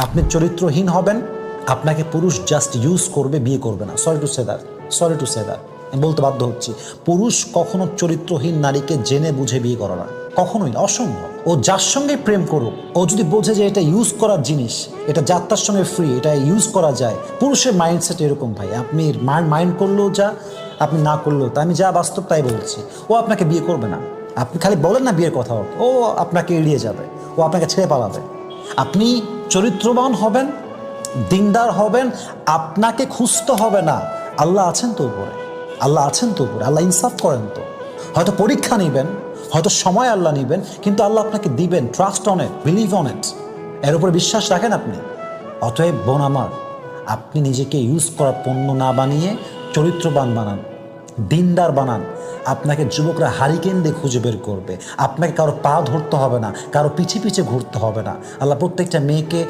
আপনি চরিত্রহীন হবেন, আপনাকে পুরুষ জাস্ট ইউজ করবে, বিয়ে করবে না। সরি টু সে দ্যাট, আমি বলতে বাধ্য হচ্ছি, পুরুষ কখনো চরিত্রহীন নারীকে জেনে বুঝে বিয়ে করে না, কখনোই না, অসম্ভব। ও যার সঙ্গে প্রেম করুক, ও যদি বোঝে যে এটা ইউজ করার জিনিস, এটা যাত্রার সঙ্গে ফ্রি, এটা ইউজ করা যায়। পুরুষের মাইন্ডসেট এরকম ভাই, আপনি মাইন্ড করলেও যা, আপনি না করলেও তা। আমি যা বাস্তব তাই বলছি। ও আপনাকে বিয়ে করবে না। আপনি খালি বলেন না বিয়ের কথা, ও আপনাকে এড়িয়ে যাবে, ও আপনাকে ছেড়ে পালাবে। আপনি চরিত্রবান হবেন, দিনদার হবেন, আপনাকে খুঁজতে হবে না। আল্লাহ আছেন তো উপরে, আল্লাহ ইনসাফ করেন তো। হয়তো পরীক্ষা নেবেন, হয়তো সময় আল্লাহ নেবেন, কিন্তু আল্লাহ আপনাকে দিবেন। Trust on it, believe on it, এর উপরে বিশ্বাস রাখেন আপনি। অতএব বোন আমার, আপনি নিজেকে ইউজ করার পণ্য না বানিয়ে চরিত্রবান বানান, দিনদার বানান। আপনাকে যুবকরা হারিকেন দিয়ে খুঁজে বের করবে। আপনাকে কারো পা ধরতে হবে না, কারো পিছে পিছে ঘুরতে হবে না। আল্লাহ প্রত্যেকটা মেয়েকে